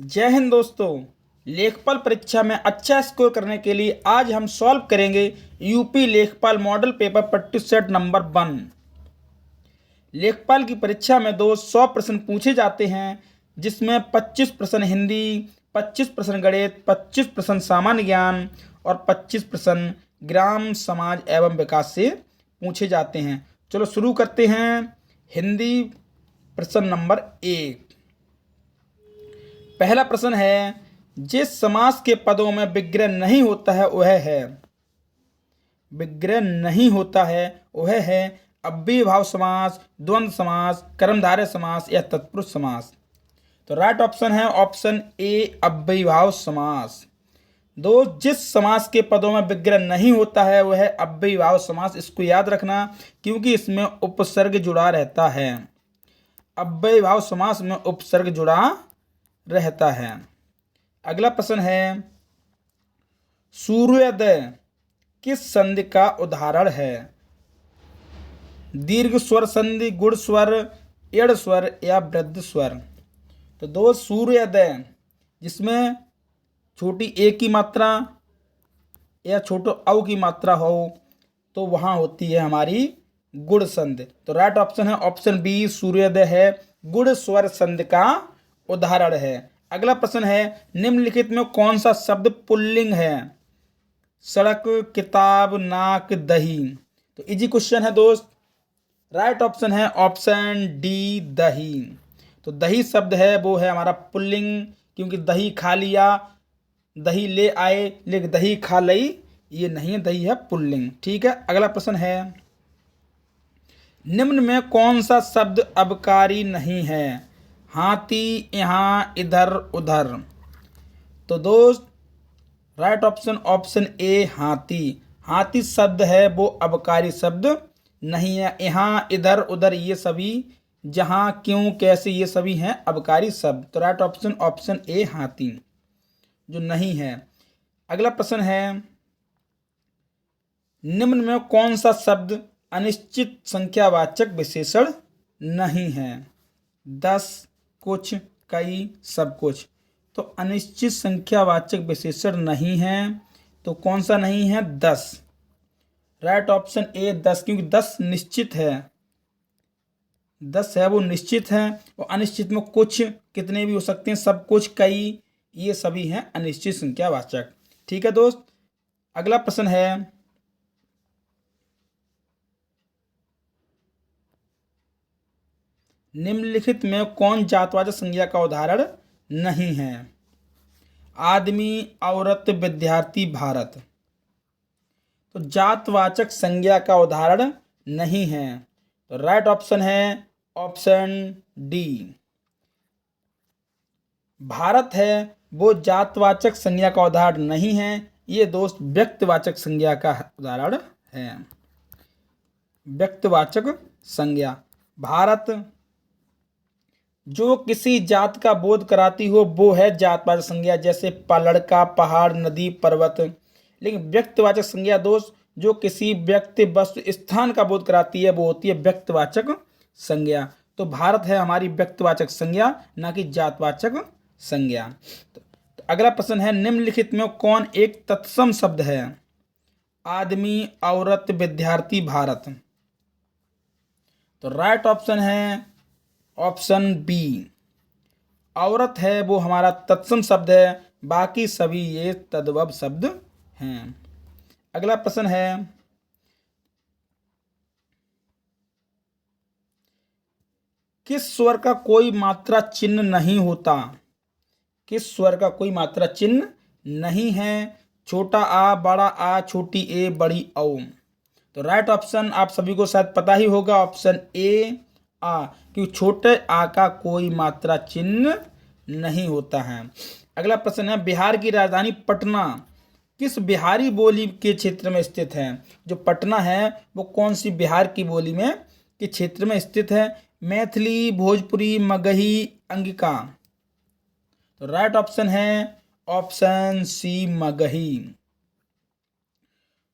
जय हिंद दोस्तों। लेखपाल परीक्षा में अच्छा स्कोर करने के लिए आज हम सॉल्व करेंगे यूपी लेखपाल मॉडल पेपर पट्टी सेट नंबर 1। लेखपाल की परीक्षा में 100 प्रश्न पूछे जाते हैं, जिसमें 25 प्रश्न हिंदी, 25 प्रश्न गणित, 25 प्रश्न सामान्य ज्ञान और 25 प्रश्न ग्राम समाज एवं विकास से पूछे जाते हैं। चलो शुरू करते हैं। हिंदी प्रश्न नंबर 1। पहला प्रश्न है, जिस समास के पदों में विग्रह नहीं होता है वह है अव्ययीभाव समास, द्वंद्व समास, कर्मधारय समास या तत्पुरुष समास। तो राइट ऑप्शन है ऑप्शन ए, अव्ययीभाव समास। जिस समास के पदों में विग्रह नहीं होता है वह है अव्ययीभाव समास। इसको याद रखना क्योंकि इसमें उपसर्ग जुड़ा रहता है। अव्ययीभाव समास में उपसर्ग जुड़ा रहता है। अगला प्रश्न है, सूर्योदय किस संधि का उदाहरण है? दीर्घ स्वर संधि, गुण स्वर, एड़ स्वर या वृद्ध स्वर। तो सूर्योदय जिसमें छोटी ए की मात्रा या छोटो औ की मात्रा हो तो वहां होती है हमारी गुण संधि। तो राइट ऑप्शन है ऑप्शन बी, सूर्योदय है गुण स्वर संधि का उदाहरण है। अगला प्रश्न है, निम्नलिखित में कौन सा शब्द पुल्लिंग है? सड़क, किताब, नाक, दही। तो इजी क्वेश्चन है दोस्त। राइट ऑप्शन है ऑप्शन डी, दही। तो दही शब्द है वो है हमारा पुल्लिंग, क्योंकि दही खा लिया, दही ले आए, लेकिन दही खा लई ये नहीं है, दही है पुल्लिंग। ठीक है। अगला प्रश्न है, निम्न में कौन सा शब्द अबकारी नहीं है? हाथी, यहाँ, इधर, उधर। तो दोस्त राइट ऑप्शन ऑप्शन ए, हाथी। हाथी शब्द है वो अबकारी शब्द नहीं है। यहाँ, इधर, उधर ये सभी, जहाँ, क्यों, कैसे ये सभी हैं अबकारी शब्द। तो राइट ऑप्शन ऑप्शन ए, हाथी जो नहीं है। अगला प्रश्न है, निम्न में कौन सा शब्द अनिश्चित संख्यावाचक विशेषण नहीं है? 10, कुछ, कई, सब कुछ। तो अनिश्चित संख्यावाचक विशेषण नहीं है, तो कौन सा नहीं है? 10। राइट ऑप्शन ए, 10, क्योंकि 10 निश्चित है। 10 है वो निश्चित है, और अनिश्चित में कुछ कितने भी हो सकते हैं, सब कुछ, कई, ये सभी हैं अनिश्चित संख्यावाचक। ठीक है दोस्त। अगला प्रश्न है, निम्नलिखित में कौन जातवाचक संज्ञा का उदाहरण नहीं है? आदमी, औरत, विद्यार्थी, भारत। तो जातवाचक संज्ञा का उदाहरण नहीं है। तो राइट ऑप्शन है ऑप्शन डी, भारत है वो जातवाचक संज्ञा का उदाहरण नहीं है। ये दोस्त व्यक्तिवाचक संज्ञा का उदाहरण है। व्यक्तिवाचक संज्ञा। भारत जो किसी जात का बोध कराती हो वो है जातवाचक संज्ञा, जैसे लड़का, पहाड़, नदी, पर्वत। लेकिन व्यक्तिवाचक संज्ञा दोस्त जो किसी व्यक्ति, वस्तु, स्थान का बोध कराती है वो होती है व्यक्तिवाचक संज्ञा। तो भारत है हमारी व्यक्तिवाचक संज्ञा, ना कि जातवाचक संज्ञा। तो अगला प्रश्न है, निम्नलिखित में कौन एक तत्सम शब्द है? आदमी, औरत, विद्यार्थी, भारत। तो राइट ऑप्शन है ऑप्शन बी, औरत है वो हमारा तत्सम शब्द है, बाकी सभी ये तद्भव शब्द हैं। अगला प्रश्न है, किस स्वर का कोई मात्रा चिन्ह नहीं होता? किस स्वर का कोई मात्रा चिन्ह नहीं है? छोटा आ, बड़ा आ, छोटी ए, बड़ी औ। तो राइट ऑप्शन आप सभी को शायद पता ही होगा, ऑप्शन ए, आ, क्योंकि छोटे आ का कोई मात्रा चिन्ह नहीं होता है। अगला प्रश्न है, बिहार की राजधानी पटना किस बिहारी बोली के क्षेत्र में स्थित है? जो पटना है वो कौन सी बिहार की बोली में के क्षेत्र में स्थित है? मैथिली, भोजपुरी, मगही, अंगिका। तो राइट ऑप्शन है ऑप्शन सी, मगही।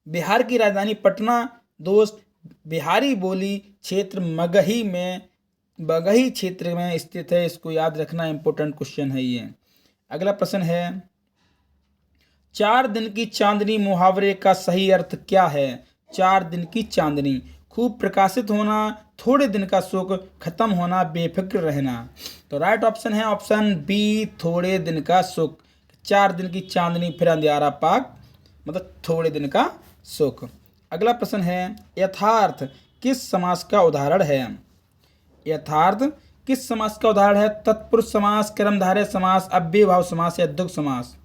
बिहार की राजधानी पटना दोस्त बिहारी बोली क्षेत्र मगही क्षेत्र में स्थित है। इसको याद रखना, इंपॉर्टेंट क्वेश्चन है ये। अगला प्रश्न है 4 दिन की चांदनी मुहावरे का सही अर्थ क्या है? 4 दिन की चांदनी, खूब प्रकाशित होना, थोड़े दिन का सुख, खत्म होना, बेफिक्र रहना। तो राइट ऑप्शन है ऑप्शन बी, थोड़े दिन का सुख। 4 दिन की चांदनी फिर अंधियारा पाक, मतलब थोड़े दिन का सुख। अगला प्रश्न है यथार्थ किस समास का उदाहरण है? यथार्थ किस समास का उदाहरण है? तत्पुरुष समास, कर्मधारय समास, अव्ययीभाव समास या द्विगु समास।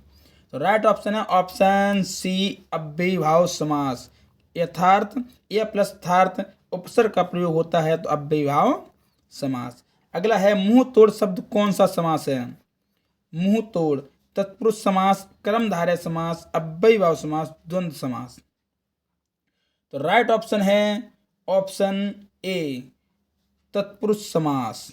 तो राइट ऑप्शन है ऑप्शन सी, अव्ययीभाव समास। यथार्थ या प्लस थार्थ उपसर्ग का प्रयोग होता है तो अव्ययीभाव समास। अगला है मुंह तोड़ शब्द कौन सा समास है? मुंह तोड़ तत्पुरुष समास, कर्मधारय समास, अव्ययीभाव समास, द्वंद्व समास। तो राइट ऑप्शन है ऑप्शन ए, तत्पुरुष समास।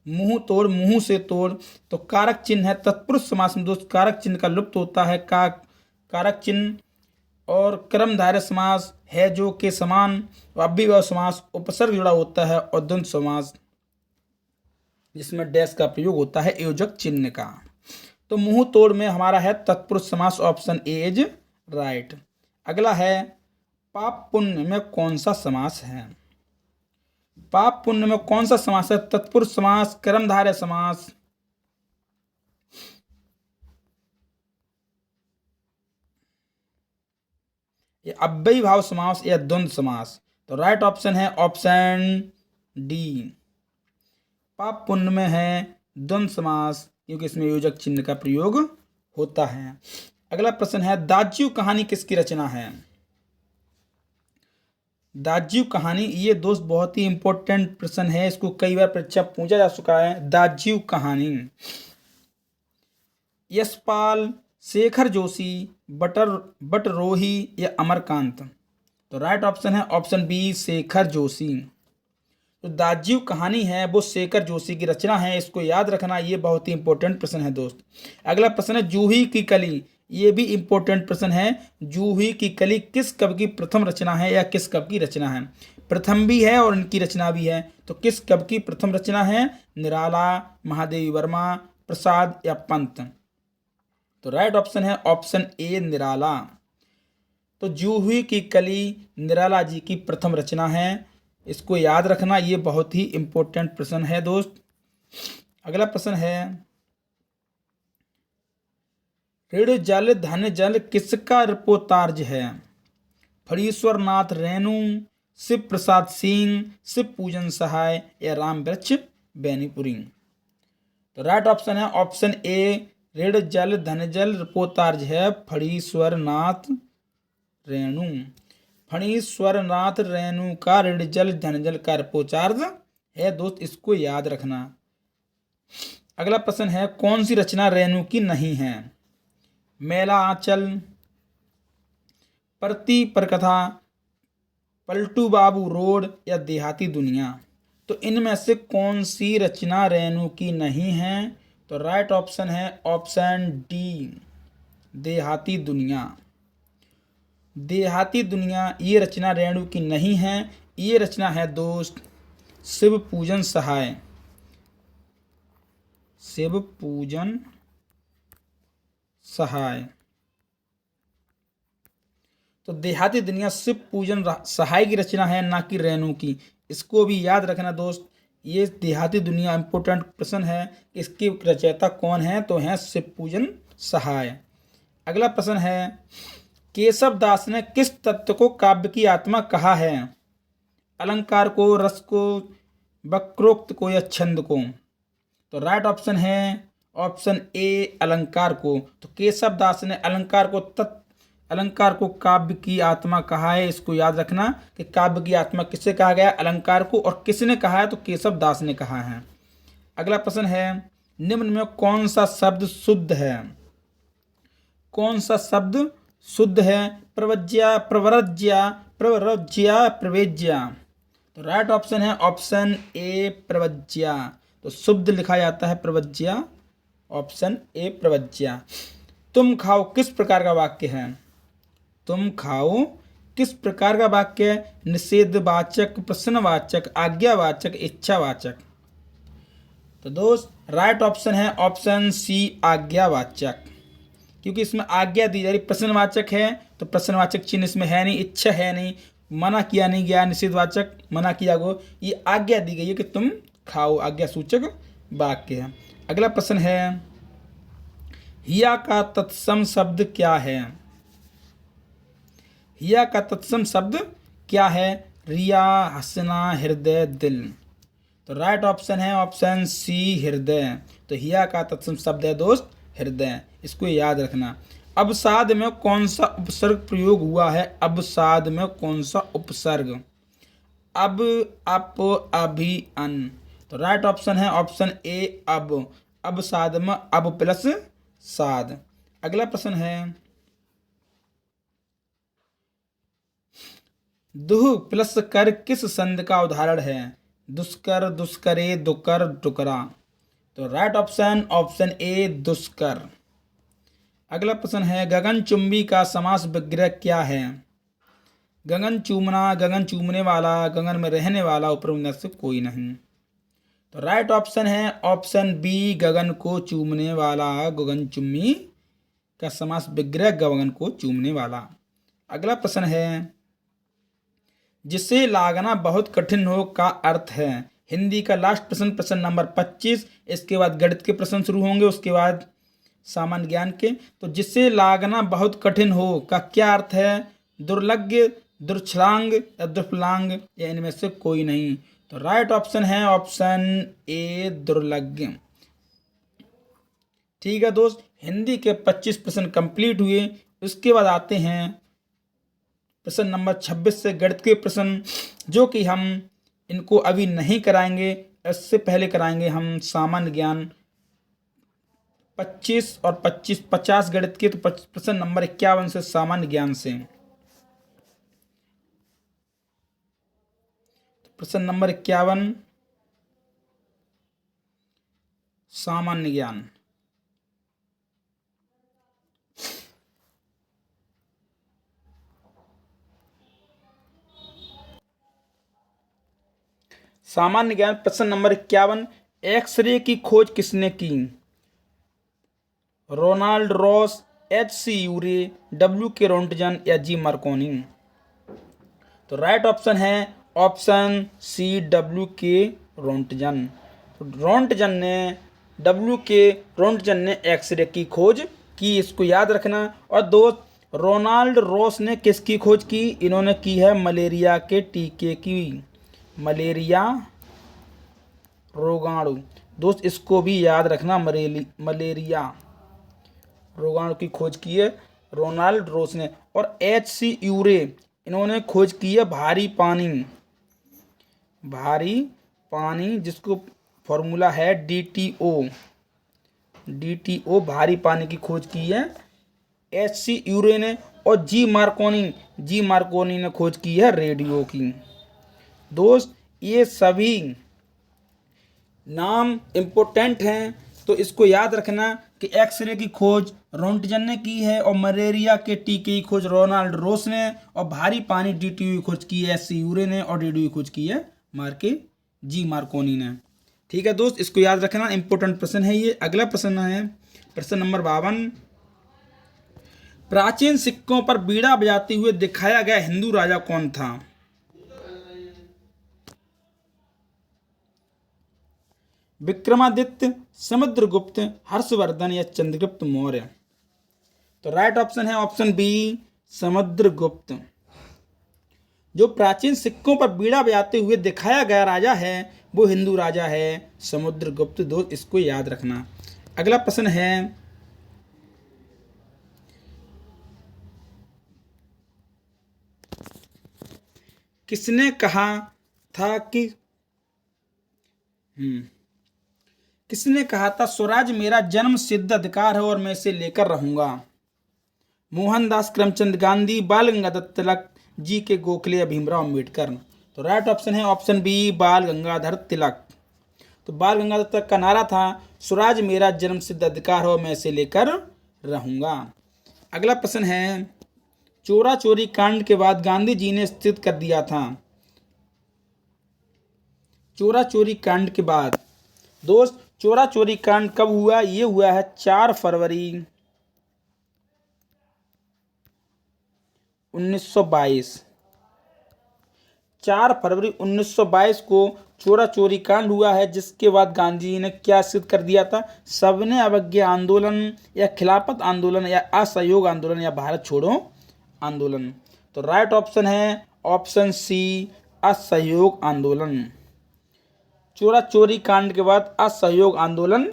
मुंह तोड़, मुंह से तोड़, तो कारक चिन्ह है। तत्पुरुष समास में दोस्त कारक चिन्ह का लुप्त होता है, का कारक चिन्ह। और कर्मधारय समास है जो के समान, अव्ययीभाव समास उपसर्ग जुड़ा होता है, और द्वंद्व समास जिसमें डैश का प्रयोग होता है योजक चिन्ह का। तो मुंह तोड़ में हमारा है तत्पुरुष समास, ऑप्शन ए इज राइट। अगला है पाप पुण्य में कौन सा समास है? पाप पुण्य में कौन सा समास है? तत्पुरुष समास, कर्मधारय समास, या अव्ययीभाव समास या द्वंद्व समास। तो राइट ऑप्शन है ऑप्शन डी, पाप पुण्य में है द्वंद्व समास, क्योंकि इसमें योजक चिन्ह का प्रयोग होता है। अगला प्रश्न है दाज्यू कहानी किसकी रचना है? दाज्यू कहानी, ये दोस्त बहुत ही इंपॉर्टेंट प्रश्न है, इसको कई बार परीक्षा पूछा जा चुका है। दाज्यू कहानी यशपाल, शेखर जोशी, बटरोही या अमरकांत। तो राइट ऑप्शन है ऑप्शन बी, शेखर जोशी। तो दाज्यू कहानी है वो शेखर जोशी की रचना है, इसको याद रखना, ये बहुत ही इंपॉर्टेंट प्रश्न है दोस्त। अगला प्रश्न है जूही की कली, ये भी इंपॉर्टेंट प्रश्न है। जूही की कली किस कवि की प्रथम रचना है या किस कवि की रचना है? प्रथम भी है और इनकी रचना भी है। तो किस कवि की प्रथम रचना है? निराला, महादेवी वर्मा, प्रसाद या पंत। तो राइट ऑप्शन है ऑप्शन ए, निराला। तो जूही की कली निराला जी की प्रथम रचना है, इसको याद रखना, ये बहुत ही इंपॉर्टेंट प्रश्न है दोस्त। अगला प्रश्न है ऋण जल धन जल किसका रिपोर्तार्ज है? फणीश्वर नाथ रेणु, शिव प्रसाद सिंह, शिव पूजन सहाय या राम वृक्ष बेनीपुरी। तो राइट ऑप्शन है ऑप्शन ए, ऋण जल धन जल रिपोर्तार्ज है फणीश्वर नाथ रेणु। फणीश्वर नाथ रेणु का ऋण जल धन जल का रिपोर्तार्ज है दोस्त, इसको याद रखना। अगला प्रश्न है कौन सी रचना रेणु की नहीं है? मेला आंचल, प्रति परकथा, पलटू बाबू रोड या देहाती दुनिया। तो इनमें से कौन सी रचना रेणु की नहीं है? तो राइट ऑप्शन है ऑप्शन डी, देहाती दुनिया। देहाती दुनिया ये रचना रेणु की नहीं है, ये रचना है दोस्त शिव पूजन सहाय। शिव पूजन सहाय। तो देहाती दुनिया शिव पूजन सहाय की रचना है, ना कि रेणु की, इसको भी याद रखना दोस्त। ये देहाती दुनिया इंपोर्टेंट प्रश्न है, इसकी रचयिता कौन है? तो है शिव पूजन सहाय। अगला प्रश्न है केशव दास ने किस तत्व को काव्य की आत्मा कहा है? अलंकार को, रस को, वक्रोक्त को या छंद को। तो राइट ऑप्शन है ऑप्शन ए, अलंकार को। तो केशव दास ने अलंकार को काव्य की आत्मा कहा है, इसको याद रखना कि काव्य की आत्मा किससे कहा गया? अलंकार को। और किसने कहा है? तो केशव दास ने कहा है। अगला प्रश्न है निम्न में कौन सा शब्द शुद्ध है? कौन सा शब्द शुद्ध है? प्रवज्या, प्रवरज्या, प्रवरज्या, प्रवेज्या। तो राइट ऑप्शन है ऑप्शन ए, प्रवज्या। तो शुद्ध लिखा जाता है प्रवज्या, ऑप्शन ए प्रवज्या। तुम खाओ किस प्रकार का वाक्य है? तुम खाओ किस प्रकार का वाक्य है? निषेधवाचक, प्रश्नवाचक, आज्ञावाचक, इच्छावाचक। तो दोस्त राइट ऑप्शन है ऑप्शन सी आज्ञावाचक, क्योंकि इसमें आज्ञा दी जा रही, प्रश्नवाचक है तो प्रश्नवाचक चिन्ह इसमें है नहीं, इच्छा है नहीं, मना किया नहीं गया, निषेधवाचक मना किया गो, ये आज्ञा दी गई है कि तुम खाओ, आज्ञा सूचक वाक्य है। अगला प्रश्न है हिया का तत्सम शब्द क्या है? हिया का तत्सम शब्द क्या है? रिया, हंसना, हृदय, दिल। तो राइट ऑप्शन है ऑप्शन सी हृदय। तो हिया का तत्सम शब्द है दोस्त हृदय, इसको याद रखना। अवसाद में कौन सा उपसर्ग प्रयोग हुआ है? अवसाद में कौन सा उपसर्ग? अब, अप, अभी, अन। तो राइट ऑप्शन है ऑप्शन ए अब। अवसाद में अब प्लस साद। अगला प्रश्न है दुह प्लस कर किस संधि का उदाहरण है? दुष्कर, दुष्करे, दुकर, डुकरा। तो राइट ऑप्शन ऑप्शन ए दुष्कर। अगला प्रश्न है गगन चुंबी का समास विग्रह क्या है? गगन चूमना, गगन चूमने वाला, गगन में रहने वाला, ऊपर उनमें से कोई नहीं। तो राइट ऑप्शन है ऑप्शन बी गगन को चूमने वाला। गगन चुम्मी का समास विग्रह गगन को चूमने वाला। अगला प्रश्न है जिसे लागना बहुत कठिन हो का अर्थ है? हिंदी का लास्ट प्रश्न, प्रश्न नंबर 25। इसके बाद गणित के प्रश्न शुरू होंगे, उसके बाद सामान्य ज्ञान के। तो जिसे लागना बहुत कठिन हो का क्या अर्थ है? दुर्लग्य, दुर्छलांग या दुर्फलांग, या इनमें से कोई नहीं। तो राइट ऑप्शन है ऑप्शन ए दुर्लग्य। ठीक है दोस्त, हिंदी के 25 प्रश्न कंप्लीट हुए। उसके बाद आते हैं प्रश्न नंबर 26 से गणित के प्रश्न, जो कि हम इनको अभी नहीं कराएंगे, इससे पहले कराएंगे हम सामान्य ज्ञान 25 और 25 50 गणित के। तो प्रश्न नंबर 51 से सामान्य ज्ञान से। प्रश्न नंबर 51 सामान्य ज्ञान। सामान्य ज्ञान प्रश्न नंबर 51, एक्सरे की खोज किसने की? Ronald Ross, H C. Urey, W.K. Roentgen या जी मार्कोनी। तो राइट ऑप्शन है ऑप्शन सी W.K. रोंटजन। तो रोंटजन ने W.K. रोंटजन ने एक्सरे की खोज की, इसको याद रखना। और दोस्त रोनाल्ड रॉस ने किसकी खोज की? इन्होंने की है मलेरिया के टीके की, मलेरिया रोगाणु। दोस्त इसको भी याद रखना, मलेरिया रोगाणु की खोज की है रोनाल्ड रॉस ने। और एच.सी. यूरे इन्होंने खोज की है भारी पानी, भारी पानी जिसको फॉर्मूला है DTO, DTO भारी पानी की खोज की है एच.सी. यूरे ने। और जी मार्कोनी ने खोज की है रेडियो की। दोस्त ये सभी नाम इम्पोर्टेंट हैं, तो इसको याद रखना कि एक्सरे की खोज रोंटजन ने की है, और मलेरिया के टीके की खोज रोनाल्ड रॉस ने, और भारी पानी DTO की खोज की है एच.सी. यूरे ने, और रेडियो की खोज की है जी मार्कोनी ने। ठीक है दोस्त, इसको याद रखना, इंपॉर्टेंट प्रश्न है ये। अगला प्रश्न है प्रश्न नंबर 52, प्राचीन सिक्कों पर बीड़ा बजाते हुए दिखाया गया हिंदू राजा कौन था? विक्रमादित्य, समुद्रगुप्त, हर्षवर्धन या चंद्रगुप्त मौर्य। तो राइट ऑप्शन है ऑप्शन बी समुद्रगुप्त। जो प्राचीन सिक्कों पर बीड़ा बजाते हुए दिखाया गया राजा है वो हिंदू राजा है समुद्रगुप्त। दोस्त इसको याद रखना। अगला प्रश्न है किसने कहा था कि किसने कहा था स्वराज मेरा जन्म सिद्ध अधिकार है और मैं इसे लेकर रहूंगा? मोहनदास करमचंद गांधी, बाल गंगाधर तिलक, जी.के. गोखले या भीमराव अम्बेडकर। तो राइट ऑप्शन है ऑप्शन बी बाल गंगाधर तिलक। तो बाल गंगाधर तिलक का नारा था स्वराज मेरा जन्म सिद्ध अधिकार है और मैं इसे लेकर रहूंगा। अगला प्रश्न है चोरा चोरी कांड के बाद गांधी जी ने स्थित कर दिया था। चोरा चोरी कांड के बाद दोस्त चोरा चोरी कांड कब हुआ? ये हुआ है 4 फरवरी 1922। 4 फरवरी 1922 को चोरा चोरी कांड हुआ है, जिसके बाद गांधी जी ने क्या सिद्ध कर दिया था? सबने अवज्ञा आंदोलन या खिलाफत आंदोलन या असहयोग आंदोलन या भारत छोड़ो आंदोलन। तो राइट ऑप्शन है ऑप्शन सी, असहयोग आंदोलन। चोरा चोरी कांड के बाद असहयोग आंदोलन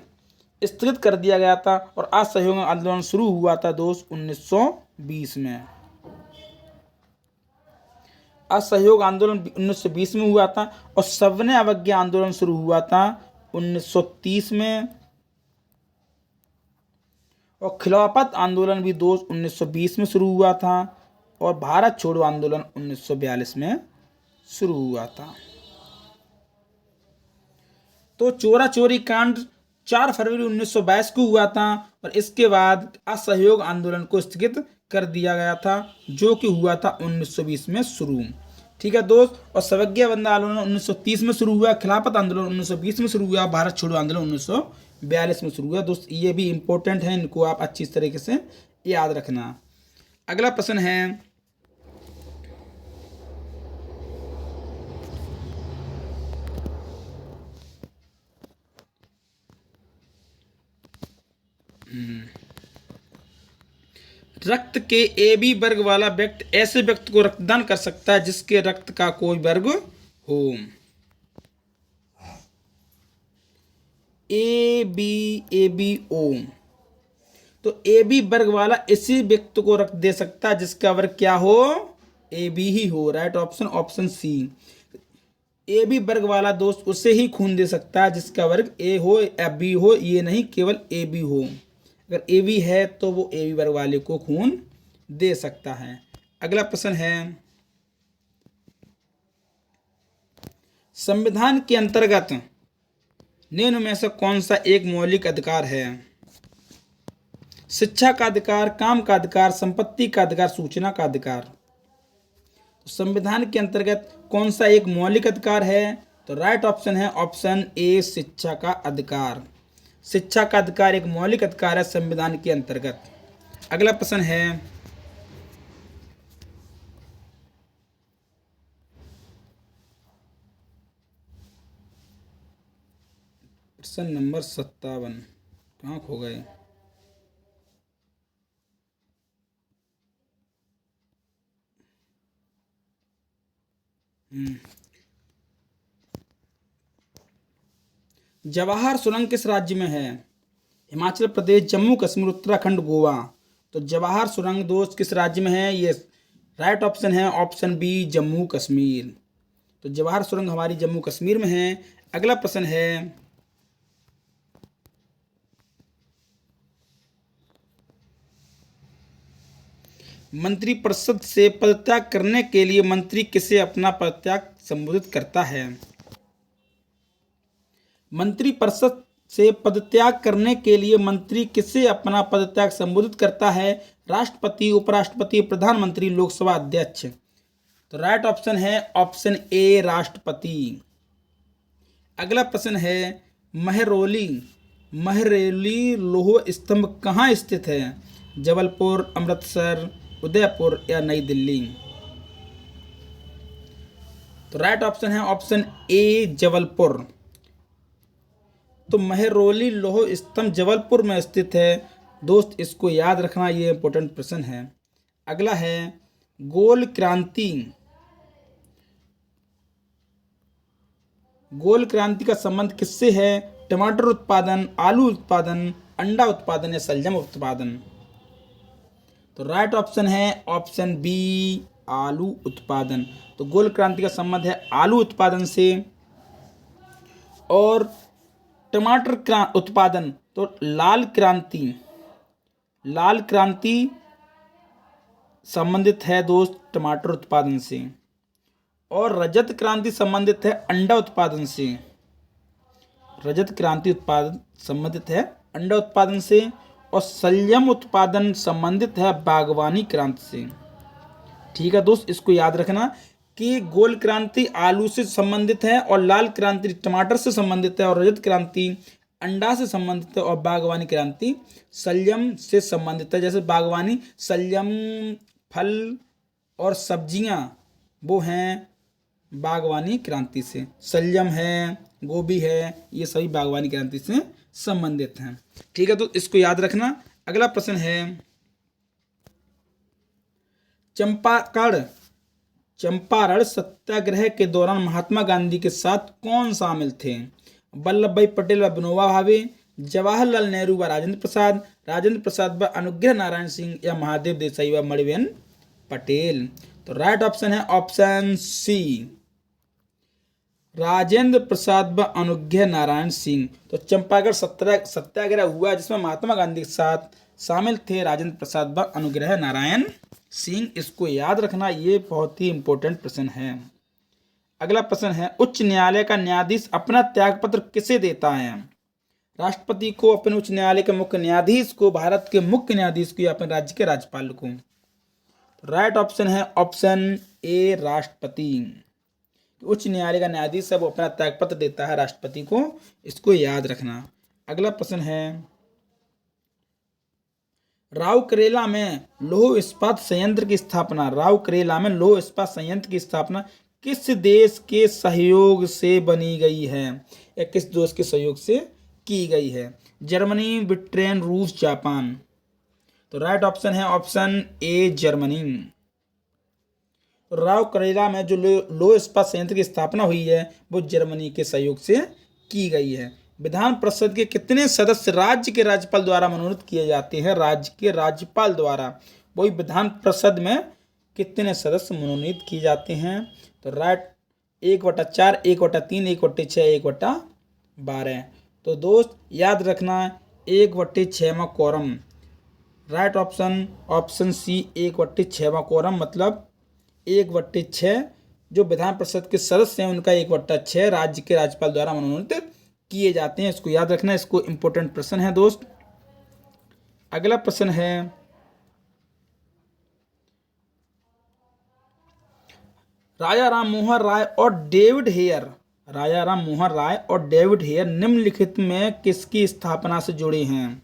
स्थगित कर दिया गया था और असहयोग आंदोलन शुरू हुआ था दोस्त 1920 में। असहयोग आंदोलन 1920 में हुआ था और सविनय अवज्ञा आंदोलन शुरू हुआ था 1930 में, और खिलाफत आंदोलन भी दोस्त 1920 में शुरू हुआ था और भारत छोड़ो आंदोलन 1942 में शुरू हुआ था। तो चोरा चोरी कांड 4 फरवरी 1922 को हुआ था और इसके बाद असहयोग आंदोलन को स्थगित कर दिया गया था, जो कि हुआ था 1920 में शुरू। ठीक है दोस्त। और सवज्ञा बंद आंदोलन 1930 में शुरू हुआ, खिलाफत आंदोलन 1920 में शुरू हुआ, भारत छोड़ो आंदोलन 1942 में शुरू हुआ। दोस्त ये भी इंपॉर्टेंट है, इनको आप अच्छी तरीके से याद रखना। अगला प्रश्न है रक्त के ए बी वर्ग वाला व्यक्ति ऐसे व्यक्ति को रक्तदान कर सकता है जिसके रक्त का कोई वर्ग हो। ए बी ओ, तो ए बी वर्ग वाला इसी व्यक्ति को रक्त दे सकता है जिसका वर्ग क्या हो? ए बी ही हो। Right option option C. A B वर्ग वाला दोस्त उसे ही खून दे सकता है जिसका वर्ग ए हो या बी हो, ये नहीं केवल ए बी हो। अगर ए बी है तो वो ए बी वर्ग वाले को खून दे सकता है। अगला प्रश्न है संविधान के अंतर्गत निम्न में से कौन सा एक मौलिक अधिकार है? शिक्षा का अधिकार, काम का अधिकार, संपत्ति का अधिकार, सूचना का अधिकार। तो संविधान के अंतर्गत कौन सा एक मौलिक अधिकार है? तो राइट ऑप्शन है ऑप्शन ए, शिक्षा का अधिकार। शिक्षा का अधिकार एक मौलिक अधिकार है संविधान के अंतर्गत। अगला प्रश्न है प्रश्न नंबर 57। कहाँ खो गए? जवाहर सुरंग किस राज्य में है? हिमाचल प्रदेश, जम्मू कश्मीर, उत्तराखंड, गोवा। तो जवाहर सुरंग दोस्त किस राज्य में है? ये राइट ऑप्शन है ऑप्शन बी, जम्मू कश्मीर। तो जवाहर सुरंग हमारी जम्मू कश्मीर में है। अगला प्रश्न है मंत्रिपरिषद से पदत्याग करने के लिए मंत्री किसे अपना पदत्याग संबोधित करता है? मंत्रिपरिषद से पदत्याग करने के लिए मंत्री किसे अपना पदत्याग संबोधित करता है? राष्ट्रपति, उपराष्ट्रपति, प्रधानमंत्री, लोकसभा अध्यक्ष। तो राइट ऑप्शन है ऑप्शन ए, राष्ट्रपति। अगला प्रश्न है महरौली लौह स्तंभ कहाँ स्थित है? जबलपुर, अमृतसर, उदयपुर या नई दिल्ली। तो राइट ऑप्शन है ऑप्शन ए, जबलपुर। तो महरौली लौह स्तंभ जबलपुर में स्थित है दोस्त, इसको याद रखना, ये इंपॉर्टेंट प्रश्न है। अगला है गोल क्रांति का संबंध किससे है? टमाटर उत्पादन, आलू उत्पादन, अंडा उत्पादन या शलजम उत्पादन। तो राइट ऑप्शन है ऑप्शन बी, आलू उत्पादन। तो गोल क्रांति का संबंध है आलू उत्पादन से। और टमाटर उत्पादन, तो लाल क्रांति संबंधित है दोस्त टमाटर उत्पादन से। और रजत क्रांति संबंधित है अंडा उत्पादन से। रजत क्रांति उत्पादन संबंधित है अंडा उत्पादन से। और शलजम उत्पादन संबंधित है बागवानी क्रांति से। ठीक है दोस्त, इसको याद रखना कि गोल क्रांति आलू से संबंधित है और लाल क्रांति टमाटर से संबंधित है और रजत क्रांति अंडा से संबंधित है और बागवानी क्रांति शलजम से संबंधित है। जैसे बागवानी शलजम, फल और सब्जियां वो हैं बागवानी क्रांति से। शलजम है, गोभी है, ये सभी बागवानी क्रांति से संबंधित हैं। ठीक है, तो इसको याद रखना। अगला प्रश्न है चंपारण सत्याग्रह के दौरान महात्मा गांधी के साथ कौन शामिल थे? वल्लभ भाई पटेल व विनोबा भावे, जवाहरलाल नेहरू व राजेंद्र प्रसाद व अनुग्रह नारायण सिंह, या महादेव देसाई व मणिबेन पटेल। तो राइट ऑप्शन है ऑप्शन सी, राजेंद्र प्रसाद व अनुग्रह नारायण सिंह। तो चंपारण सत्याग्रह हुआ जिसमें महात्मा गांधी के साथ शामिल थे राजेंद्र प्रसाद व अनुग्रह नारायण सिंह। इसको याद रखना, ये बहुत ही इंपॉर्टेंट प्रश्न है। अगला प्रश्न है उच्च न्यायालय का न्यायाधीश अपना त्यागपत्र किसे देता है? राष्ट्रपति को, अपने उच्च न्यायालय के मुख्य न्यायाधीश को, भारत के मुख्य न्यायाधीश को, या अपने राज्य के राज्यपाल को? राइट ऑप्शन है ऑप्शन ए, राष्ट्रपति। उच्च न्यायालय का न्यायाधीश है वो अपना त्यागपत्र देता है राष्ट्रपति को, इसको याद रखना। अगला प्रश्न है राउरकेला में लौह इस्पात संयंत्र की स्थापना, राउरकेला में लौह इस्पात संयंत्र की स्थापना किस देश के सहयोग से बनी गई है, या किस देश के सहयोग से की गई है? जर्मनी, ब्रिटेन, रूस, जापान। तो राइट ऑप्शन है ऑप्शन ए, जर्मनी। राउरकेला में जो लौह इस्पात संयंत्र की स्थापना हुई है वो जर्मनी के सहयोग से की गई है। विधान परिषद के कितने सदस्य राज्य के राज्यपाल द्वारा मनोनीत किए जाते हैं? राज्य के राज्यपाल द्वारा। वही विधान परिषद में कितने सदस्य मनोनीत किए जाते हैं? तो राइट 1/4, 1/3, 1/6, 1/12। तो दोस्त याद रखना 1/6वां कोरम। राइट ऑप्शन सी, 1/6वां कोरम, मतलब 1/6 जो विधान परिषद के सदस्य हैं उनका 1/6 राज्य के राज्यपाल द्वारा मनोनीत किए जाते हैं। इसको याद रखना, इसको इंपॉर्टेंट प्रश्न है दोस्त। अगला प्रश्न है राजा राम मोहन राय और डेविड हेयर निम्नलिखित में किसकी स्थापना से जुड़े हैं?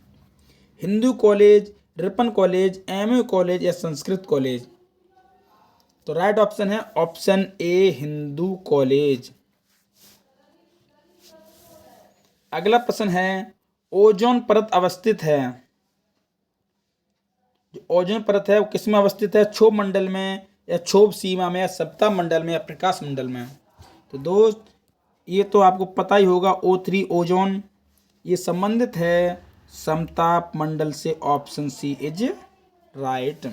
Hindu college, Ripon college, MU college, या संस्कृत कॉलेज? तो राइट ऑप्शन है ऑप्शन ए, हिंदू कॉलेज। अगला प्रश्न है ओजोन परत अवस्थित है, जो ओजोन परत है वो किस में अवस्थित है? क्षोभ मंडल में, या क्षोभ सीमा में, या सप्ताह मंडल में, या प्रकाश मंडल में? तो दोस्त ये तो आपको पता ही होगा, O3 ओजोन, ये संबंधित है समताप मंडल से। Option C is right.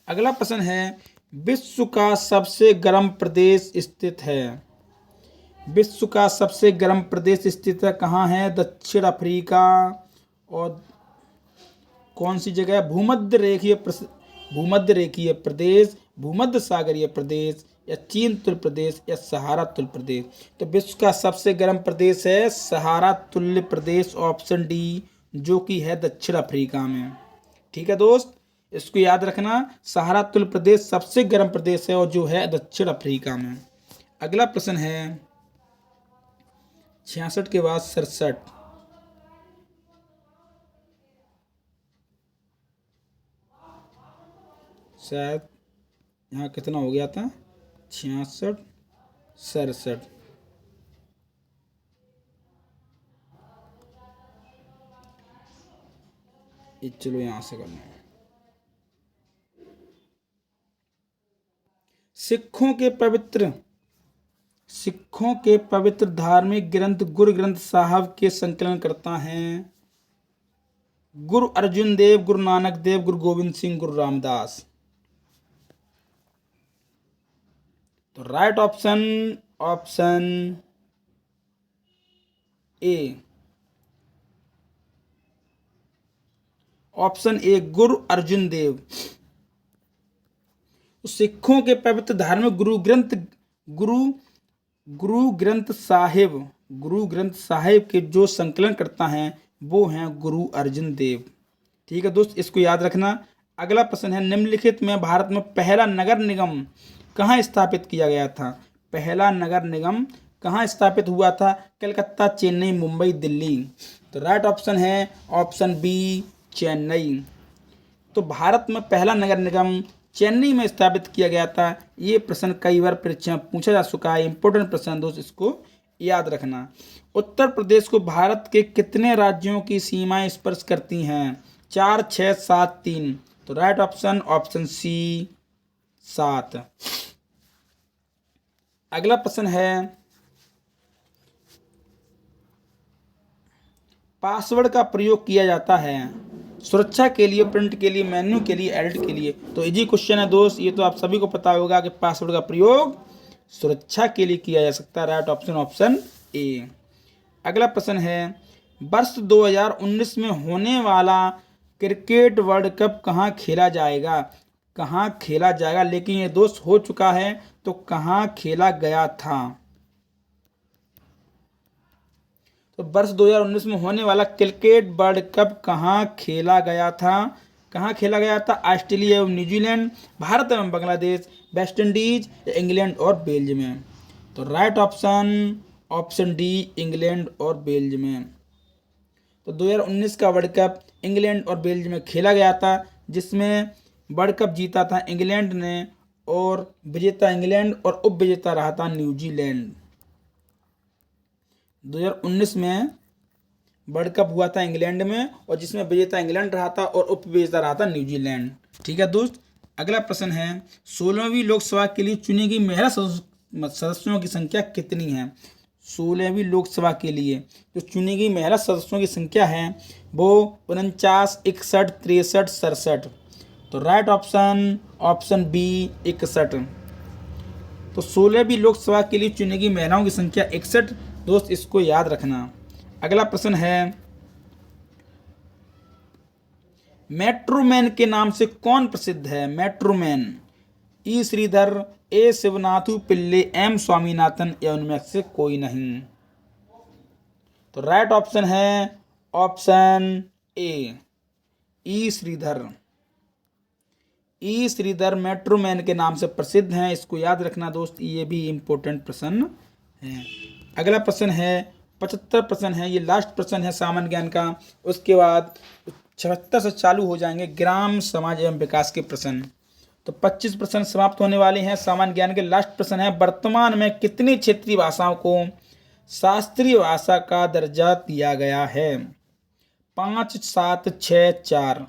अगला प्रश्न है विश्व का सबसे गर्म प्रदेश स्थित है? विश्व का सबसे गर्म प्रदेश स्थित है कहाँ है? दक्षिण अफ्रीका, और कौन सी जगह? भूमध्य रेखीय प्रदेश, भूमध्य सागरीय प्रदेश, या चीन तुल्य प्रदेश, या सहारा तुल्य प्रदेश? तो विश्व का सबसे गर्म प्रदेश है सहारा तुल्य प्रदेश, ऑप्शन डी, जो कि है दक्षिण अफ्रीका में। ठीक है दोस्त, इसको याद रखना, सहारा तुल्य प्रदेश सबसे गर्म प्रदेश है और जो है दक्षिण अफ्रीका में। अगला प्रश्न है 66 के बाद 67। शायद यहाँ कितना हो गया था? 66, 67। चलो यहाँ से करना है। सिखों के पवित्र धार्मिक ग्रंथ गुरु ग्रंथ साहब के संकलन करता है गुरु अर्जुन देव, गुरु नानक देव, गुरु गोविंद सिंह, गुरु रामदास? तो राइट ऑप्शन ए, गुरु अर्जुन देव। सिखों के पवित्र धार्मिक गुरु ग्रंथ साहिब के जो संकलन करता है वो हैं गुरु अर्जुन देव। ठीक है दोस्त, इसको याद रखना। अगला प्रश्न है निम्नलिखित में भारत में पहला नगर निगम कहाँ स्थापित किया गया था? पहला नगर निगम कहाँ स्थापित हुआ था? कलकत्ता, चेन्नई, मुंबई, दिल्ली? तो राइट ऑप्शन है ऑप्शन बी चेन्नई। तो भारत में पहला नगर निगम चेन्नई में स्थापित किया गया था। ये प्रश्न कई बार परीक्षा में पूछा जा चुका है, इंपॉर्टेंट प्रश्न दोस्त, इसको याद रखना। उत्तर प्रदेश को भारत के कितने राज्यों की सीमाएं स्पर्श करती हैं? 4, 6, 7, 3। तो राइट ऑप्शन ऑप्शन सी 7। अगला प्रश्न है पासवर्ड का प्रयोग किया जाता है सुरक्षा के लिए, प्रिंट के लिए, मेन्यू के लिए, एडिट के लिए। तो इजी क्वेश्चन है दोस्त, ये तो आप सभी को पता होगा कि पासवर्ड का प्रयोग सुरक्षा के लिए किया जा सकता है। Right option option A. अगला प्रश्न है वर्ष 2019 में होने वाला क्रिकेट वर्ल्ड कप कहाँ खेला जाएगा? कहाँ खेला जाएगा, लेकिन ये दोस्त हो चुका है, तो कहाँ खेला गया था? तो वर्ष 2019 में होने वाला क्रिकेट वर्ल्ड कप कहाँ खेला गया था? कहाँ खेला गया था? ऑस्ट्रेलिया एवं न्यूजीलैंड, भारत एवं बांग्लादेश, वेस्ट इंडीज, इंग्लैंड और बेल्जियम में। तो right option option D England और बेल्जियम में। तो 2019 का वर्ल्ड कप इंग्लैंड और बेल्जियम में खेला गया था, जिसमें वर्ल्ड कप जीता था इंग्लैंड ने और विजेता इंग्लैंड और उप विजेता रहा था न्यूजीलैंड। 2019 में वर्ल्ड कप हुआ था इंग्लैंड में, और जिसमें विजेता इंग्लैंड रहा था और उप विजेता रहा था न्यूजीलैंड। ठीक है दोस्त। अगला प्रश्न है 16वीं लोकसभा के लिए चुनी गई महिला सदस्यों की संख्या कितनी है? 16वीं लोकसभा के लिए जो चुनी गई महिला सदस्यों की संख्या है वो 49, 61, 63, 67। तो राइट ऑप्शन ऑप्शन बी 61। तो 16वीं लोकसभा के लिए चुनी गई महिलाओं की संख्या 61 दोस्त, इसको याद रखना। अगला प्रश्न है मेट्रोमैन के नाम से कौन प्रसिद्ध है? मेट्रोमैन ई श्रीधर, ए शिवनाथु पिल्ले, एम स्वामीनाथन या उनमें से कोई नहीं। तो राइट ऑप्शन है option A E Sreedhar. E Sreedhar metro man के नाम से प्रसिद्ध हैं, इसको याद रखना दोस्त, ये भी इम्पोर्टेंट प्रश्न है। अगला प्रश्न है 75 प्रश्न है, ये लास्ट प्रश्न है सामान्य ज्ञान का। उसके बाद 76 से चालू हो जाएंगे ग्राम समाज एवं विकास के प्रश्न। तो 25 प्रश्न समाप्त होने वाले हैं सामान्य ज्ञान के। लास्ट प्रश्न है वर्तमान में कितनी क्षेत्रीय भाषाओं को शास्त्रीय भाषा का दर्जा दिया गया है? 5, 7, 6, 4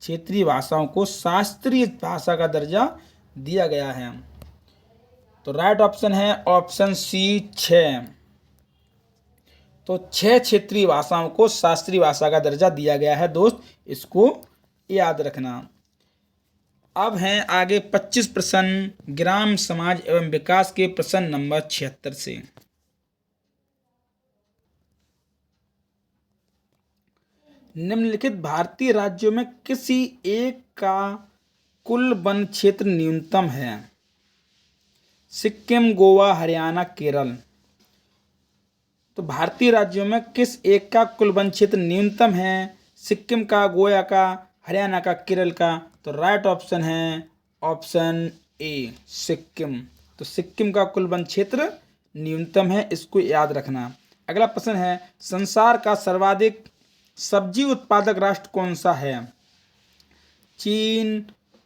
क्षेत्रीय भाषाओं को शास्त्रीय भाषा का दर्जा दिया गया है। तो राइट ऑप्शन है ऑप्शन सी 6। तो 6 क्षेत्रीय भाषाओं को शास्त्रीय भाषा का दर्जा दिया गया है दोस्त, इसको याद रखना। अब हैं आगे 25 प्रश्न ग्राम समाज एवं विकास के प्रश्न नंबर 76 से। निम्नलिखित भारतीय राज्यों में किसी एक का कुल वन क्षेत्र न्यूनतम है? सिक्किम, गोवा, हरियाणा, केरल। तो भारतीय राज्यों में किस एक का कुल वन क्षेत्र न्यूनतम है? सिक्किम का, गोवा का, हरियाणा का, केरल का। तो राइट ऑप्शन है ऑप्शन ए सिक्किम। तो सिक्किम का कुल वन क्षेत्र न्यूनतम है, इसको याद रखना। अगला प्रश्न है संसार का सर्वाधिक सब्जी उत्पादक राष्ट्र कौन सा है? चीन,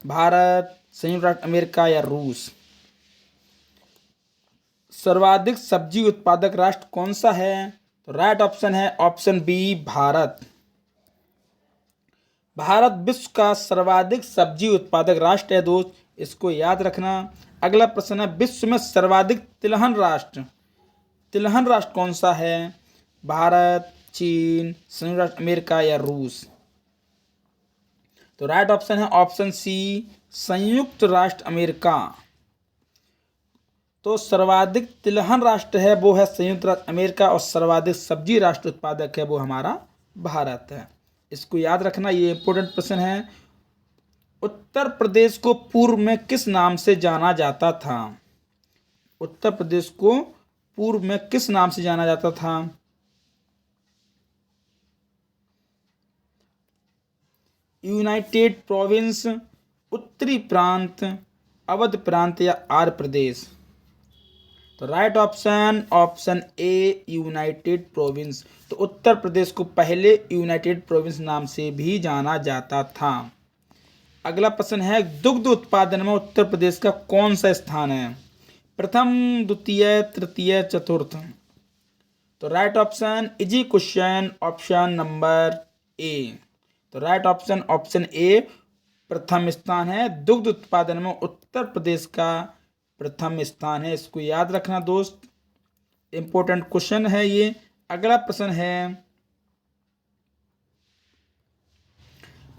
भारत, संयुक्त राज्य अमेरिका या रूस। सर्वाधिक सब्जी उत्पादक राष्ट्र कौन सा है? तो राइट ऑप्शन है ऑप्शन बी भारत। भारत विश्व का सर्वाधिक सब्जी उत्पादक राष्ट्र है दोस्त, इसको याद रखना। अगला प्रश्न है विश्व में सर्वाधिक तिलहन राष्ट्र कौन सा है? भारत, चीन, संयुक्त राज्य अमेरिका या रूस। तो राइट ऑप्शन है ऑप्शन सी संयुक्त राष्ट्र अमेरिका। तो सर्वाधिक तिलहन राष्ट्र है वो है संयुक्त राज्य अमेरिका, और सर्वाधिक सब्जी राष्ट्र उत्पादक है वो हमारा भारत है, इसको याद रखना, ये इंपॉर्टेंट प्रश्न है। उत्तर प्रदेश को पूर्व में किस नाम से जाना जाता था? उत्तर प्रदेश को पूर्व में किस नाम से जाना जाता था? यूनाइटेड प्रोविंस, उत्तरी प्रांत, अवध प्रांत या आंध्र प्रदेश। तो right option option A United province. तो उत्तर प्रदेश को पहले यूनाइटेड प्रोविंस नाम से भी जाना जाता था। अगला प्रश्न है दुग्ध उत्पादन में उत्तर प्रदेश का कौन सा स्थान है? प्रथम, द्वितीय, तृतीय, चतुर्थ। तो right option easy question option number A. तो राइट ऑप्शन ऑप्शन ए प्रथम स्थान है। दुग्ध उत्पादन में उत्तर प्रदेश का प्रथम स्थान है। इसको याद रखना दोस्त, इंपॉर्टेंट क्वेश्चन है ये। अगला प्रश्न है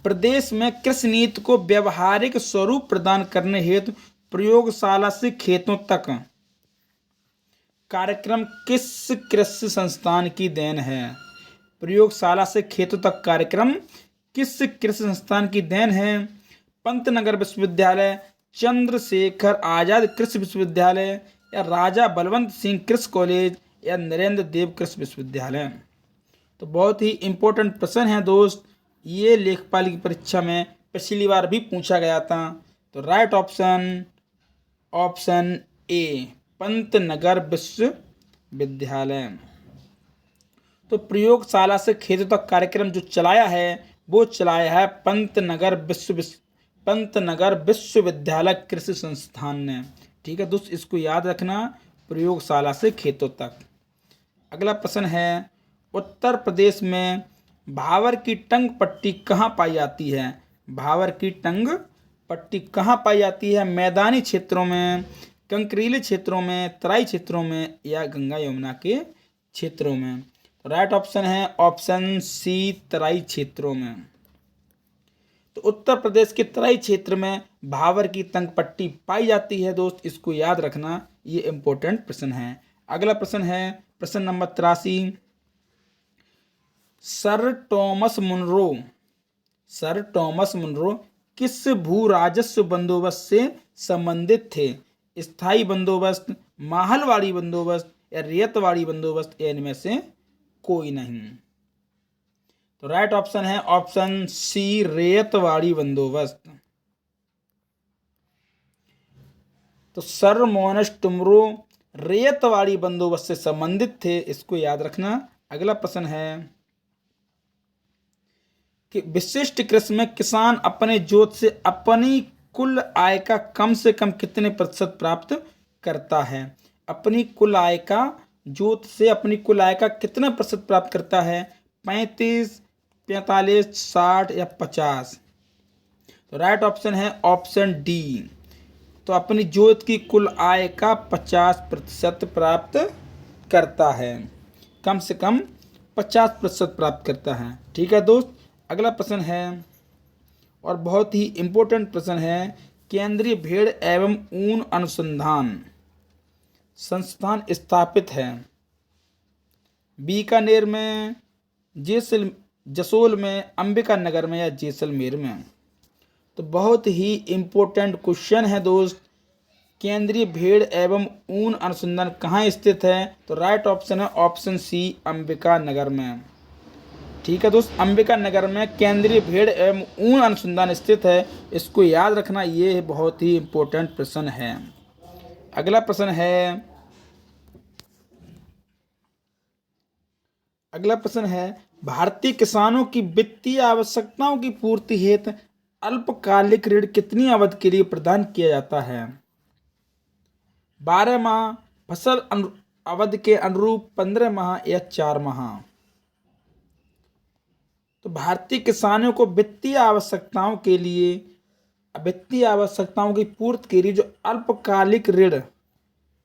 प्रदेश में कृषि नीति को व्यवहारिक स्वरूप प्रदान करने हेतु प्रयोगशाला से खेतों तक कार्यक्रम किस कृषि संस्थान की देन है? प्रयोगशाला से खेतों तक कार्यक्रम किस कृषि संस्थान की देन है? पंतनगर विश्वविद्यालय, चंद्रशेखर आजाद कृषि विश्वविद्यालय, या राजा बलवंत सिंह कृषि कॉलेज, या नरेंद्र देव कृषि विश्वविद्यालय। तो बहुत ही इंपॉर्टेंट प्रश्न है दोस्त, ये लेखपाल की परीक्षा में पिछली बार भी पूछा गया था। तो right option option A Pantnagar विश्वविद्यालय। तो प्रयोगशाला से खेतों तक कार्यक्रम जो चलाया है वो चलाया है पंतनगर विश्वविद्यालय कृषि संस्थान ने। ठीक है दोस्त, इसको याद रखना, प्रयोगशाला से खेतों तक। अगला प्रश्न है उत्तर प्रदेश में भावर की टंग पट्टी कहाँ पाई जाती है? भावर की टंग पट्टी कहाँ पाई जाती है? मैदानी क्षेत्रों में, कंकरीले क्षेत्रों में, तराई क्षेत्रों में, या गंगा यमुना के क्षेत्रों में। राइट ऑप्शन है ऑप्शन सी तराई क्षेत्रों में। तो उत्तर प्रदेश के तराई क्षेत्र में भावर की तंग पट्टी पाई जाती है दोस्त, इसको याद रखना, ये इंपॉर्टेंट प्रश्न है। अगला प्रश्न है प्रश्न नंबर 83। सर टॉमस मुनरो किस भू राजस्व बंदोबस्त से संबंधित थे? स्थायी बंदोबस्त, माहलवाड़ी बंदोबस्त, या रेतवाड़ी बंदोबस्त, या इनमें से कोई नहीं। तो राइट ऑप्शन है ऑप्शन सी रेतवाड़ी बंदोबस्त। तो सर मोनस टुमरो रेतवाड़ी बंदोबस्त से संबंधित थे, इसको याद रखना। अगला प्रश्न है कि विशिष्ट कृषि में किसान अपने जोत से अपनी कुल आय का कम से कम कितने प्रतिशत प्राप्त करता है? अपनी कुल आय का जोत से अपनी कुल आय का कितना प्रतिशत प्राप्त करता है? 35, 45, 60, या 50। तो राइट ऑप्शन है ऑप्शन डी। तो अपनी जोत की कुल आय का 50% प्राप्त करता है, कम से कम 50% प्राप्त करता है। ठीक है दोस्त, अगला प्रश्न है और बहुत ही इम्पोर्टेंट प्रश्न है। केंद्रीय भेड़ एवं ऊन अनुसंधान संस्थान स्थापित है बीकानेर में, जसोल में, अंबिका नगर में, या जैसलमेर में। तो बहुत ही इम्पोर्टेंट क्वेश्चन है दोस्त, केंद्रीय भेड़ एवं ऊन अनुसंधान कहाँ स्थित है? तो राइट ऑप्शन है ऑप्शन सी अंबिका नगर में। ठीक है दोस्त, अंबिका नगर में केंद्रीय भेड़ एवं ऊन अनुसंधान स्थित है, इसको याद रखना, ये बहुत ही इम्पोर्टेंट प्रश्न है। अगला प्रश्न है भारतीय किसानों की वित्तीय आवश्यकताओं की पूर्ति हेतु अल्पकालिक ऋण कितनी अवधि के लिए प्रदान किया जाता है? 12 माह, फसल अवधि के अनुरूप 15 माह, या 4 माह। तो भारतीय किसानों को वित्तीय आवश्यकताओं की पूर्ति के लिए जो अल्पकालिक ऋण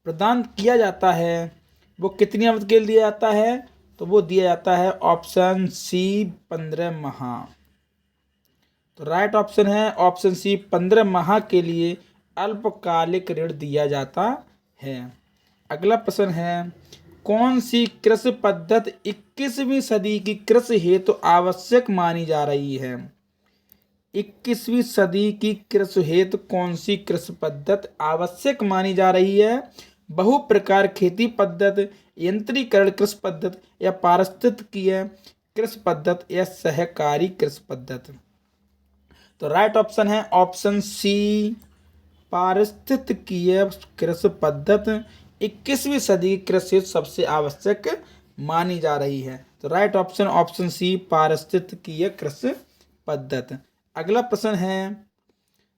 प्रदान किया जाता है वो कितनी अवधि के लिए दिया जाता है? तो वो दिया जाता है ऑप्शन सी 15 माह। तो राइट ऑप्शन है ऑप्शन सी 15 माह के लिए अल्पकालिक ऋण दिया जाता है। अगला प्रश्न है कौन सी कृषि पद्धति 21वीं सदी की कृषि हेतु आवश्यक मानी जा रही है? 21वीं सदी की कृषि हेतु कौन सी कृषि पद्धति आवश्यक मानी जा रही है? बहु प्रकार खेती पद्धति, यंत्रीकरण कृषि पद्धति, या पारिस्थितिकीय कृषि पद्धति, या सहकारी कृषि पद्धति। तो राइट ऑप्शन है ऑप्शन सी पारिस्थितिकीय कृषि पद्धति। 21वीं सदी की कृषि सबसे आवश्यक मानी जा रही है। तो राइट ऑप्शन ऑप्शन सी पारिस्थितिकीय कृषि पद्धति। अगला प्रश्न है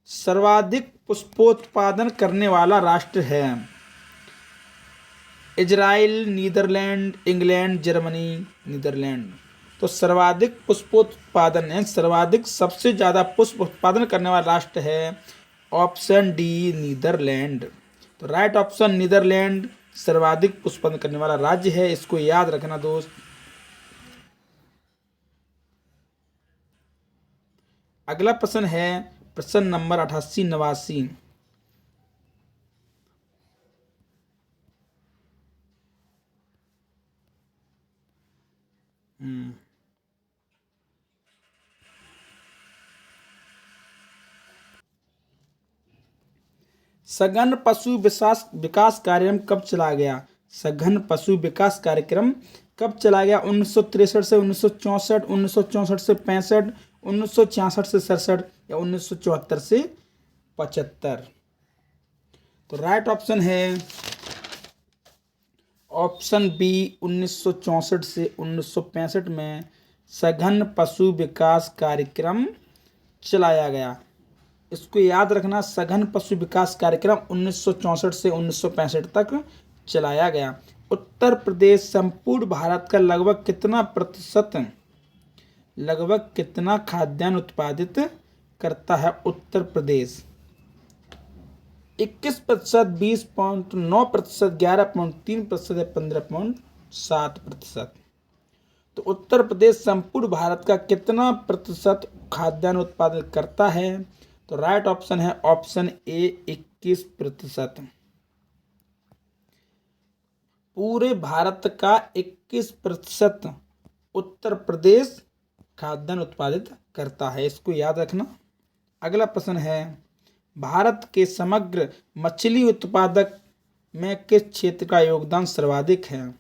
सर्वाधिक पुष्पोत्पादन करने वाला राष्ट्र है Israel, Netherlands, England, Germany, Netherlands. तो सर्वाधिक पुष्पोत्पादन है, सर्वाधिक सबसे ज़्यादा पुष्प उत्पादन करने वाला राष्ट्र है ऑप्शन डी नीदरलैंड। तो राइट ऑप्शन नीदरलैंड सर्वाधिक पुष्प उत्पादन करने वाला राज्य है, इसको याद रखना दोस्त। अगला प्रश्न है प्रश्न नंबर 88-89। सघन पशु विकास कार्यक्रम कब चला गया? सघन पशु विकास कार्यक्रम कब चला गया? 1963 से 1964, 1964 से 65, 1966 से 67 या 1974 से 75। तो राइट ऑप्शन है ऑप्शन बी 1964 से 1965 में सघन पशु विकास कार्यक्रम चलाया गया। इसको याद रखना, सघन पशु विकास कार्यक्रम 1964 से 1965 तक चलाया गया। उत्तर प्रदेश संपूर्ण भारत का लगभग कितना खाद्यान्न उत्पादित करता है? उत्तर प्रदेश 21%, 20.9%, 11.3% या 15.7%। तो उत्तर प्रदेश संपूर्ण भारत का कितना प्रतिशत खाद्यान्न उत्पादन करता है? तो राइट ऑप्शन है ऑप्शन ए 21%। पूरे भारत का 21% उत्तर प्रदेश खाद्यान्न उत्पादित करता है, इसको याद रखना। अगला प्रश्न है भारत के समग्र मछली उत्पादक में किस क्षेत्र का योगदान सर्वाधिक है?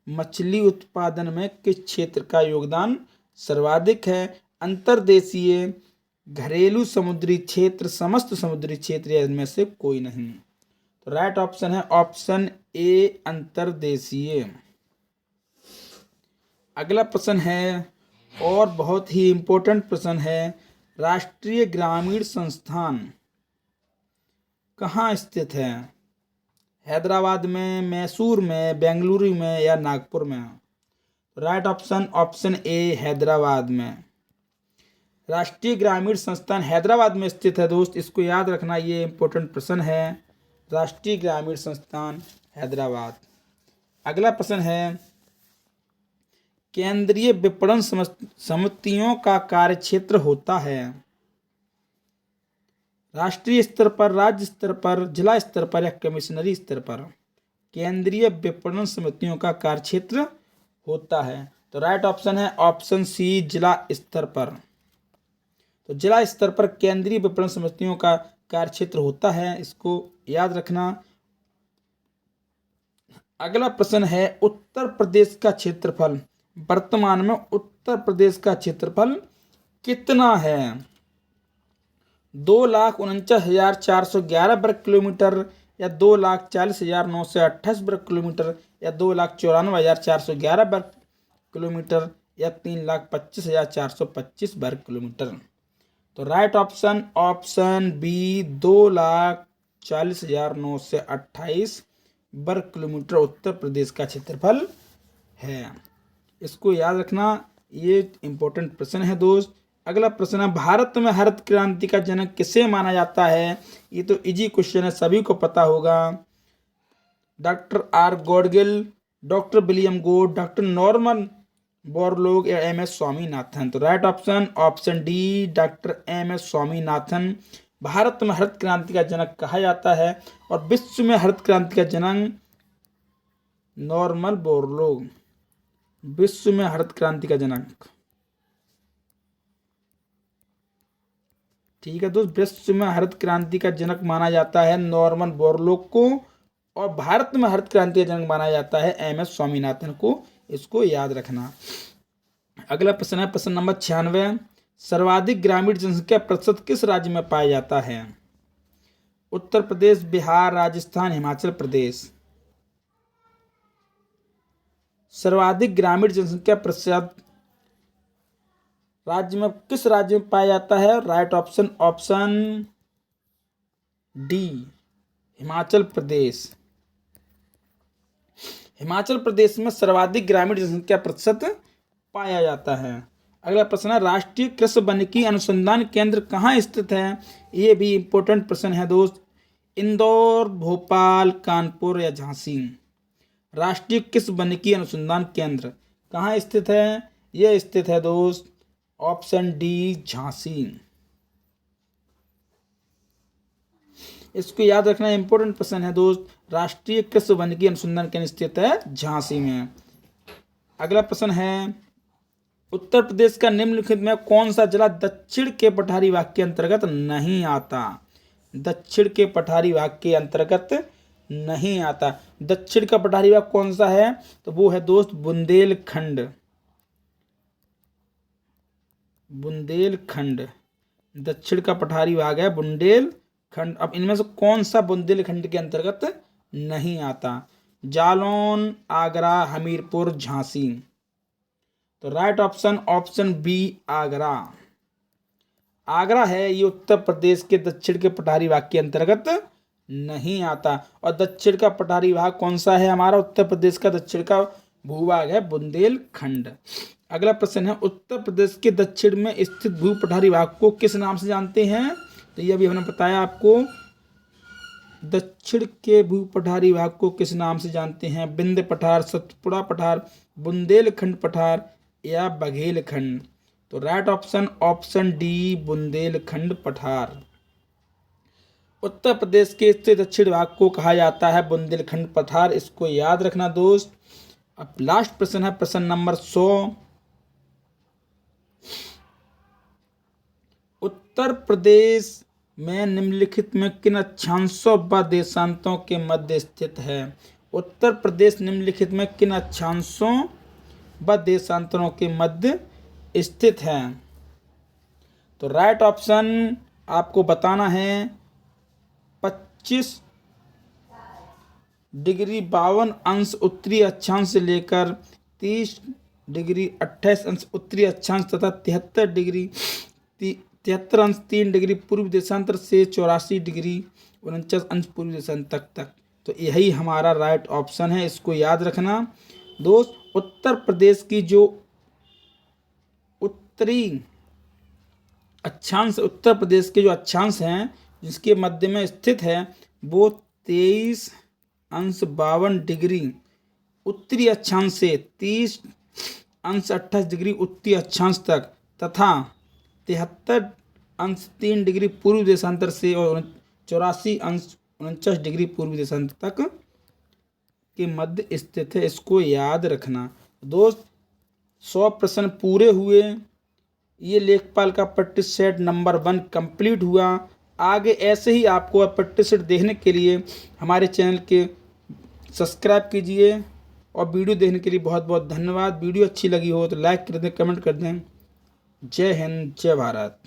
मछली उत्पादन में किस क्षेत्र का योगदान सर्वाधिक है? अंतर्देशीय, घरेलू, समुद्री क्षेत्र, समस्त समुद्री क्षेत्र या इनमें से कोई नहीं। तो राइट ऑप्शन है ऑप्शन ए अंतर्देशीय। अगला प्रश्न है और बहुत ही इंपॉर्टेंट प्रश्न है राष्ट्रीय ग्रामीण संस्थान कहाँ स्थित है? हैदराबाद में, मैसूर में, बेंगलुरु में या नागपुर में? Right option option A Hyderabad में। राष्ट्रीय ग्रामीण संस्थान हैदराबाद में स्थित है दोस्त, इसको याद रखना, ये इंपॉर्टेंट प्रश्न है। राष्ट्रीय ग्रामीण संस्थान हैदराबाद। अगला प्रश्न है केंद्रीय विपणन समितियों का कार्यक्षेत्र होता है राष्ट्रीय स्तर पर, राज्य स्तर पर, जिला स्तर पर या कमिश्नरी स्तर पर? केंद्रीय विपणन समितियों का कार्यक्षेत्र होता है। तो राइट ऑप्शन है ऑप्शन सी जिला स्तर पर। तो जिला स्तर पर केंद्रीय विपणन समितियों का कार्यक्षेत्र होता है, इसको याद रखना। अगला प्रश्न है उत्तर प्रदेश का क्षेत्रफल, वर्तमान में उत्तर प्रदेश का क्षेत्रफल कितना है? 2,49,411 वर्ग किलोमीटर या 2,40,928 वर्ग किलोमीटर या 2,94,411 वर्ग किलोमीटर या 3,25,425 वर्ग किलोमीटर? तो राइट ऑप्शन ऑप्शन बी 2,40,928 वर्ग किलोमीटर उत्तर प्रदेश का क्षेत्रफल है, इसको याद रखना, ये इंपॉर्टेंट प्रश्न है दोस्त। अगला प्रश्न है भारत में हरित क्रांति का जनक किसे माना जाता है? ये तो इजी क्वेश्चन है, सभी को पता होगा। Doctor R Gadgil, doctor William Gaud, doctor Norman Borlaug या एम एस स्वामीनाथन? तो right option option D doctor M S Swaminathan Bharat में हरित क्रांति का जनक कहा जाता है और विश्व में हरित क्रांति का जनक नॉर्मन बोरलॉग, विश्व में हरित क्रांति का जनक। ठीक है दोस्त, विश्व में हरित क्रांति का जनक माना जाता है नॉर्मन बोरलॉग को और भारत में हरित क्रांति का जनक माना जाता है एम एस स्वामीनाथन को, इसको याद रखना। अगला प्रश्न है प्रश्न नंबर 96 सर्वाधिक ग्रामीण जनसंख्या प्रतिशत किस राज्य में पाया जाता है? उत्तर प्रदेश, बिहार, राजस्थान, हिमाचल प्रदेश? सर्वाधिक ग्रामीण जनसंख्या प्रतिशत राज्य में किस राज्य में पाया जाता है? Right option option D, Himachal Pradesh. Himachal Pradesh में सर्वाधिक ग्रामीण जनसंख्या प्रतिशत पाया जाता है। अगला प्रश्न है, राष्ट्रीय कृषि वानिकी अनुसंधान केंद्र कहाँ स्थित है? ये भी इंपॉर्टेंट प्रश्न है दोस्त। इंदौर, भोपाल, कानपुर या झांसी? राष्ट्रीय कृषि वानिकी अनुसंधान केंद्र कहाँ स्थित है? यह स्थित है दोस्त ऑप्शन डी, झांसी। इसको याद रखना इंपॉर्टेंट प्रश्न है दोस्त। राष्ट्रीय कृषि वानिकी अनुसंधान केंद्र स्थित है झांसी में। अगला प्रश्न है, उत्तर प्रदेश का निम्नलिखित में कौन सा जिला दक्षिण के पठारी भाग के अंतर्गत नहीं आता? दक्षिण के पठारी भाग के अंतर्गत नहीं आता। दक्षिण का पठारी भाग कौन सा है? तो वो है दोस्त बुंदेलखंड। बुंदेलखंड दक्षिण का पठारी भाग है, बुंदेलखंड। अब इनमें से कौन सा बुंदेलखंड के अंतर्गत नहीं आता? जालौन, आगरा, हमीरपुर, झांसी? तो right option option B, Agra. Agra है ये उत्तर प्रदेश के दक्षिण के पठारी भाग के अंतर्गत नहीं आता। और दक्षिण का पठारी भाग कौन सा है हमारा? उत्तर प्रदेश का दक्षिण का भूभाग है बुंदेलखंड। अगला प्रश्न है, उत्तर प्रदेश के दक्षिण में स्थित भू पठारी भाग को किस नाम से जानते हैं? तो ये अभी हमने बताया आपको। दक्षिण के भू पठारी भाग को किस नाम से जानते हैं? विंध्य पठार, सतपुड़ा पठार, बुंदेलखंड पठार या बघेलखंड? तो right option option D, Bundelkhand पठार। उत्तर प्रदेश के स्थित दक्षिण भाग को कहा जाता है बुंदेलखंड पठार। इसको याद रखना दोस्त। अब लास्ट प्रश्न है प्रश्न नंबर 100। उत्तर प्रदेश में निम्नलिखित में किन अक्षांशों व देशांतों के मध्य स्थित है? उत्तर प्रदेश निम्नलिखित में किन अक्षांशों व देशांतरों के मध्य स्थित है? तो राइट ऑप्शन आपको बताना है 25 डिग्री 52 अंश उत्तरी अक्षांश से लेकर 30 डिग्री 28 अंश उत्तरी अक्षांश तथा 73 डिग्री 73 अंश 3 डिग्री पूर्व देशांतर से 84 डिग्री 49 अंश पूर्व देशांतर तक। तो यही हमारा राइट ऑप्शन है। इसको याद रखना दोस्त। उत्तर प्रदेश की जो उत्तरी अक्षांश, उत्तर प्रदेश के जो अक्षांश हैं जिसके मध्य में स्थित है वो 23 अंश 52 डिग्री उत्तरी अक्षांश से 30 अंश 28 डिग्री उत्तरी अक्षांश तक तथा 73 अंश 3 डिग्री पूर्व देशांतर से और 84 अंश 49 डिग्री पूर्व देशांतर तक के मध्य स्थित है। इसको याद रखना दोस्त। 100 प्रश्न पूरे हुए। ये लेखपाल का प्रैक्टिस सेट नंबर 1 कंप्लीट हुआ। आगे ऐसे ही आपको प्रैक्टिस सेट देखने के लिए हमारे चैनल के सब्सक्राइब कीजिए और वीडियो देखने के लिए बहुत बहुत धन्यवाद। वीडियो अच्छी लगी हो तो लाइक कर दें, कमेंट कर दें। जय हिंद, जय भारत।